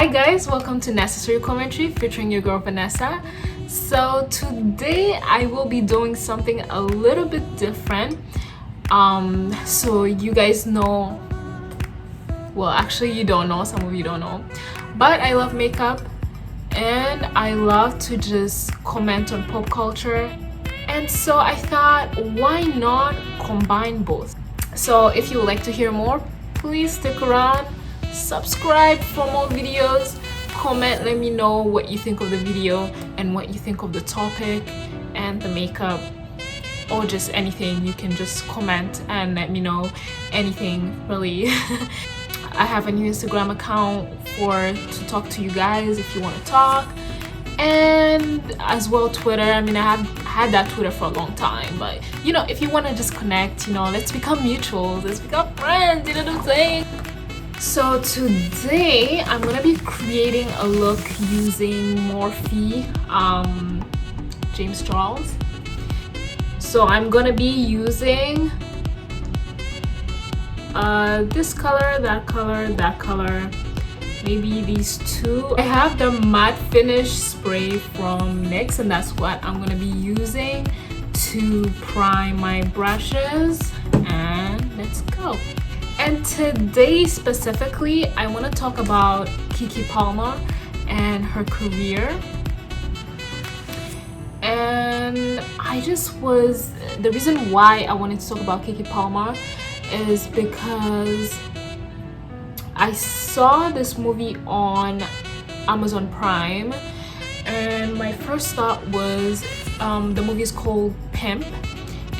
Hi guys, welcome to Necessary Commentary featuring your girl Vanessa. So today I will be doing something a little bit different. So you guys know, well actually you don't know, some of you don't know, but I love makeup and I love to just comment on pop culture, and so I thought, why not combine both? So if you would like to hear more, please stick around, subscribe for more videos, comment, let me know what you think of the video and what you think of the topic and the makeup, or just anything. You can just comment and let me know anything really. I have a new Instagram account to talk to you guys if you want to talk, and as well Twitter. I mean, I have had that Twitter for a long time, but you know, if you want to just connect, you know, let's become mutuals, let's become friends, you know what I'm saying? So today I'm gonna be creating a look using Morphe James Charles. So I'm gonna be using this color, that color, maybe these two. I have the matte finish spray from NYX, and that's what I'm gonna be using to prime my brushes, and let's go. And today specifically I want to talk about Keke Palmer and her career. And the reason why I wanted to talk about Keke Palmer is because I saw this movie on Amazon Prime, and my first thought was the movie is called Pimp,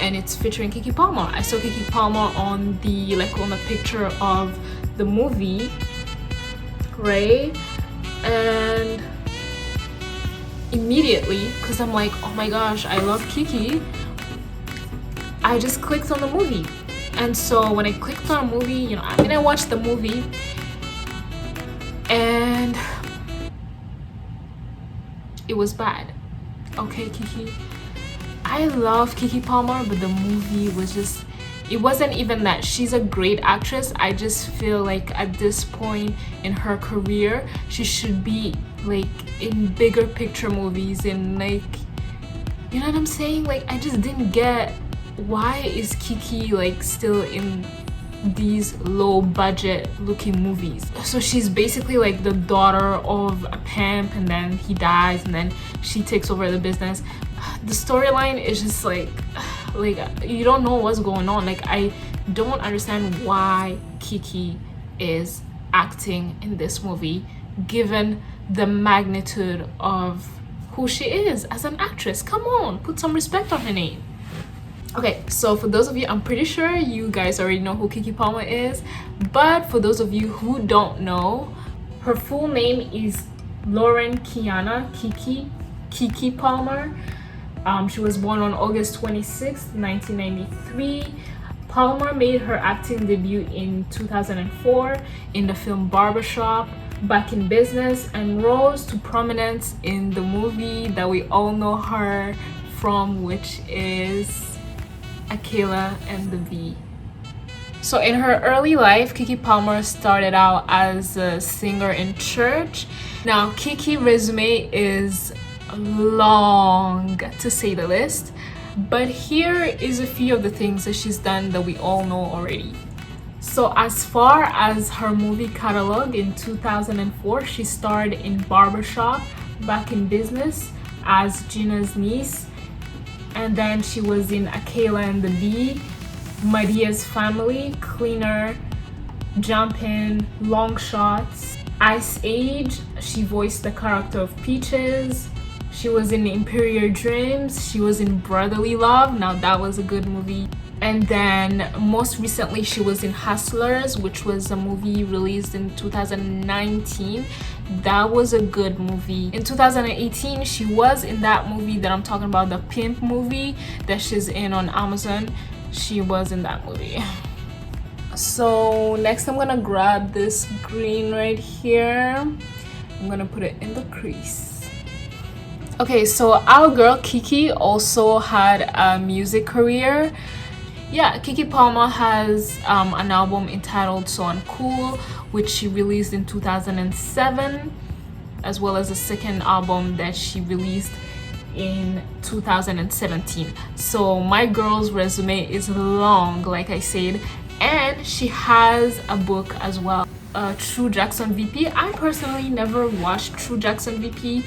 and it's featuring Keke Palmer. I saw Keke Palmer on the picture of the movie, right? And immediately, because I'm like, oh my gosh, I love Keke, I just clicked on the movie. And so when I clicked on a movie, you know, I watched the movie, and it was bad. Okay, Keke, I love Keke Palmer, but the movie was just, it wasn't even that. She's a great actress. I just feel like at this point in her career, she should be like in bigger picture movies, and like, you know what I'm saying? Like, I just didn't get, why is Keke like still in these low budget looking movies? So she's basically like the daughter of a pimp, and then he dies, and then she takes over the business. The storyline is just like you don't know what's going on. Like, I don't understand why Keke is acting in this movie, given the magnitude of who she is as an actress. Come on, put some respect on her name. Okay, so for those of you, I'm pretty sure you guys already know who Keke Palmer is, but for those of you who don't know, her full name is Lauren Kiana Keke Palmer. She was born on August 26, 1993. Palmer made her acting debut in 2004 in the film Barbershop, Back in Business, and rose to prominence in the movie that we all know her from, which is Akela and the Bee. So in her early life, Keke Palmer started out as a singer in church. Now, Keke's resume is long, to say the least, but here is a few of the things that she's done that we all know already. So as far as her movie catalog, in 2004 she starred in Barbershop, Back in Business as Gina's niece, and then she was in Akela and the Bee, Maria's Family, Cleaner, Jumpin', Long Shots, Ice Age. She voiced the character of Peaches. She was in Imperial Dreams. She was in Brotherly Love. Now that was a good movie. And then most recently she was in Hustlers, which was a movie released in 2019. That was a good movie. In 2018 she was in that movie that I'm talking about, the Pimp movie that she's in on Amazon. She was in that movie. So next I'm gonna grab this green right here. I'm gonna put it in the crease. Okay, so our girl Keke also had a music career. yeah, Keke Palmer has an album entitled So Uncool, which she released in 2007, as well as a second album that she released in 2017. So my girl's resume is long, like I said, and she has a book as well, True Jackson VP. I personally never watched True Jackson VP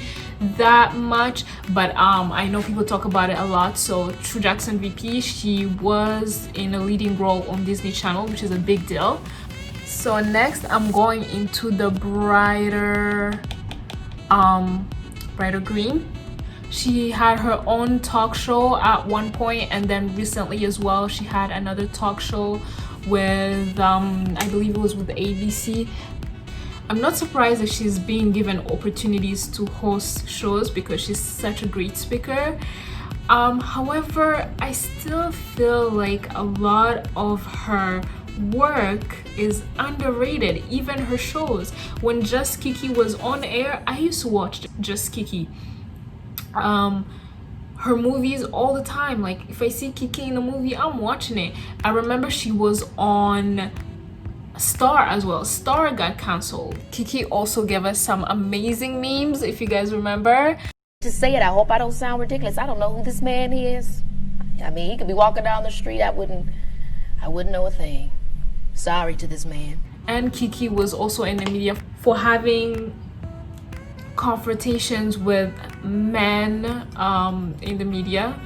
that much, but I know people talk about it a lot. So True Jackson VP, she was in a leading role on Disney Channel, which is a big deal. So next I'm going into the brighter green. She had her own talk show at one point, and then recently as well she had another talk show with I believe it was with ABC. I'm not surprised that she's being given opportunities to host shows because she's such a great speaker. However, I still feel like a lot of her work is underrated, even her shows. When Just Keke was on air, I used to watch Just Keke. Her movies all the time. Like if I see Keke in a movie, I'm watching it. I remember she was on Star as well. Star got cancelled. Keke also gave us some amazing memes, if you guys remember. To say it, I hope I don't sound ridiculous. I don't know who this man is. I mean, he could be walking down the street. I wouldn't know a thing. Sorry to this man. And Keke was also in the media for having confrontations with men in the media.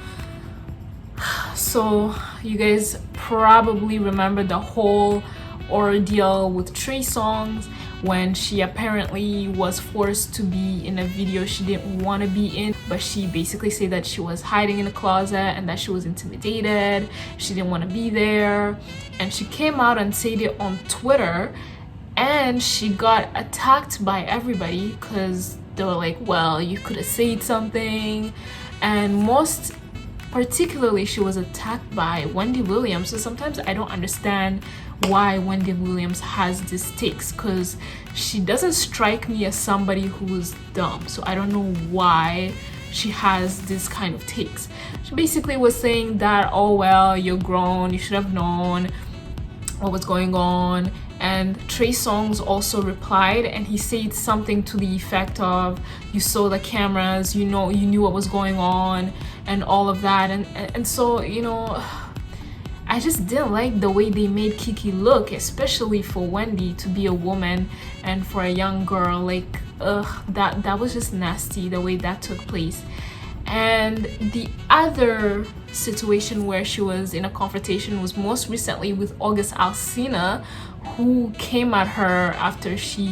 So you guys probably remember the whole ordeal with Trey Songz when she apparently was forced to be in a video she didn't want to be in, but she basically said that she was hiding in the closet and that she was intimidated, she didn't want to be there, and she came out and said it on Twitter, and she got attacked by everybody because they were like, well, you could have said something. And most particularly she was attacked by Wendy Williams. So sometimes I don't understand why Wendy Williams has these takes, because she doesn't strike me as somebody who's dumb. So I don't know why she has this kind of takes. She basically was saying that, oh well, you're grown, you should have known what was going on. And Trey Songz also replied, and he said something to the effect of, you saw the cameras, you know, you knew what was going on and all of that. And so, you know, I just didn't like the way they made Keke look, especially for Wendy to be a woman and for a young girl. Like, that was just nasty the way that took place. And the other situation where she was in a confrontation was most recently with August Alsina, who came at her after she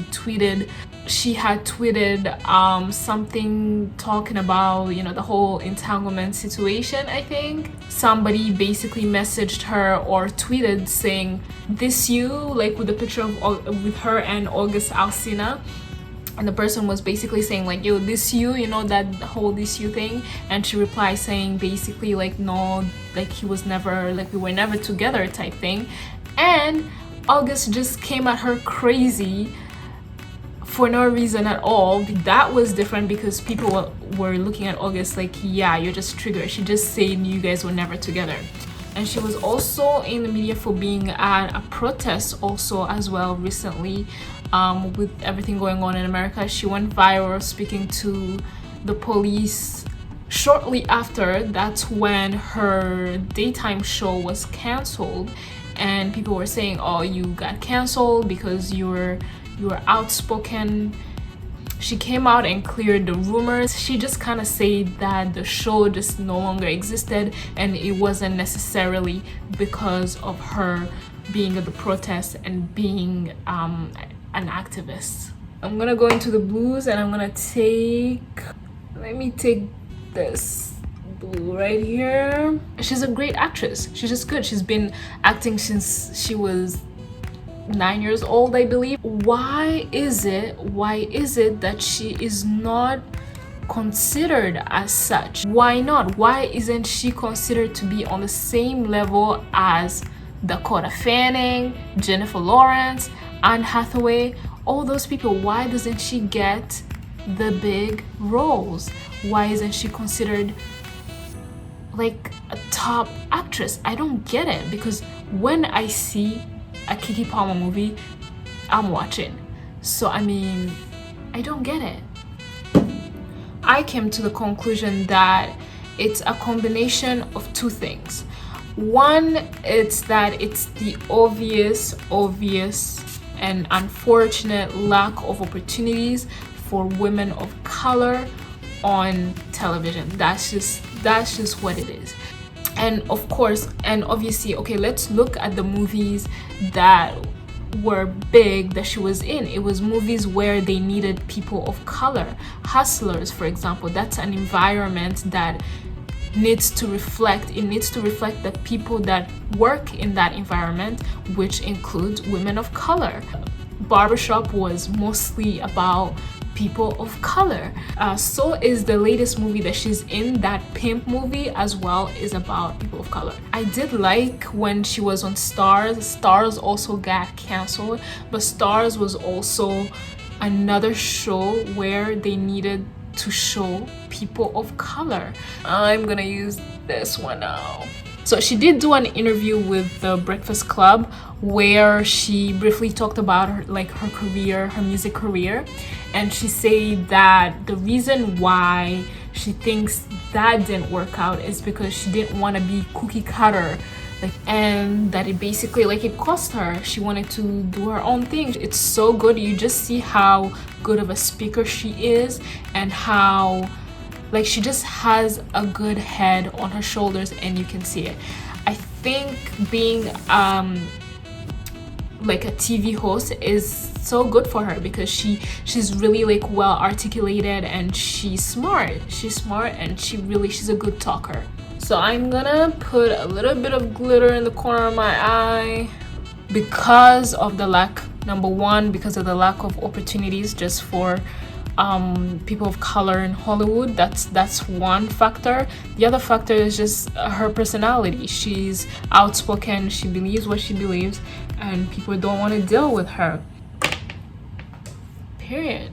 had tweeted something talking about, you know, the whole entanglement situation. I think somebody basically messaged her or tweeted saying, "This you," like with a picture of with her and August Alsina. And the person was basically saying like, yo, this you know, that whole this you thing. And she replied saying basically like, no, like he was never, like we were never together type thing. And August just came at her crazy for no reason at all. That was different because people were looking at August like, yeah, you're just triggered. She just said you guys were never together. And she was also in the media for being at a protest also as well recently. With everything going on in America, she went viral speaking to the police shortly after. That's when her daytime show was canceled, and people were saying, oh, you got canceled because you were outspoken. She came out and cleared the rumors. She just kind of said that the show just no longer existed, and it wasn't necessarily because of her being at the protest and being an activist. I'm gonna go into the blues, and I'm gonna let me take this blue right here. She's a great actress. She's just good. She's been acting since she was 9 years old, I believe. Why is it that she is not considered as such? Why not? Why isn't she considered to be on the same level as Dakota Fanning, Jennifer Lawrence, Anne Hathaway, all those people? Why doesn't she get the big roles? Why isn't she considered like a top actress. I don't get it, because when I see a Keke Palmer movie, I'm watching. So I mean, I don't get it. I came to the conclusion that it's a combination of two things. One, it's that it's the obvious and unfortunate lack of opportunities for women of color on television. That's just what it is. And of course, and obviously, okay, let's look at the movies that were big that she was in. It was movies where they needed people of color. Hustlers, for example, that's an environment that needs to reflect the people that work in that environment, which includes women of color. Barbershop was mostly about people of color. So is the latest movie that she's in, that Pimp movie as well, is about people of color. I did like when she was on Stars. Stars also got canceled, but Stars was also another show where they needed to show people of color. I'm gonna use this one now. So she did do an interview with the Breakfast Club where she briefly talked about her career, her music career, and she said that the reason why she thinks that didn't work out is because she didn't want to be cookie cutter, and that it basically it cost her. She wanted to do her own thing. It's so good. You just see how good of a speaker she is, and how she just has a good head on her shoulders, and you can see it. I think being a TV host is so good for her, because she's really well articulated, and she's smart, and she's a good talker. So I'm gonna put a little bit of glitter in the corner of my eye because of the lack, number one, because of the lack of opportunities just for people of color in Hollywood. That's one factor. The other factor is just her personality. She's outspoken, she believes what she believes, and people don't want to deal with her. Period.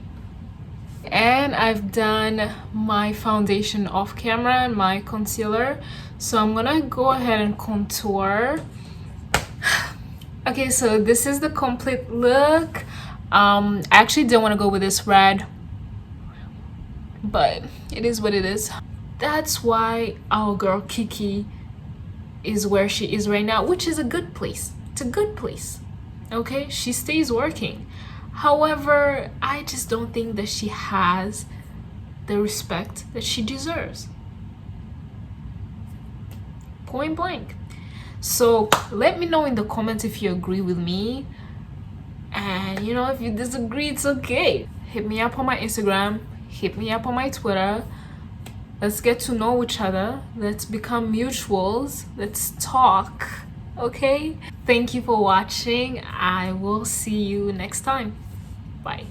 And I've done my foundation off camera and my concealer, so I'm gonna go ahead and contour. Okay, so this is the complete look. I actually didn't want to go with this red, but it is what it is. That's why our girl Keke is where she is right now, which is a good place. It's a good place. Okay, she stays working. However, I just don't think that she has the respect that she deserves. Point blank. So let me know in the comments if you agree with me, and if you disagree, it's okay. Hit me up on my Instagram, hit me up on my Twitter. Let's get to know each other. Let's become mutuals. Let's talk. Okay? Thank you for watching. I will see you next time. Bye.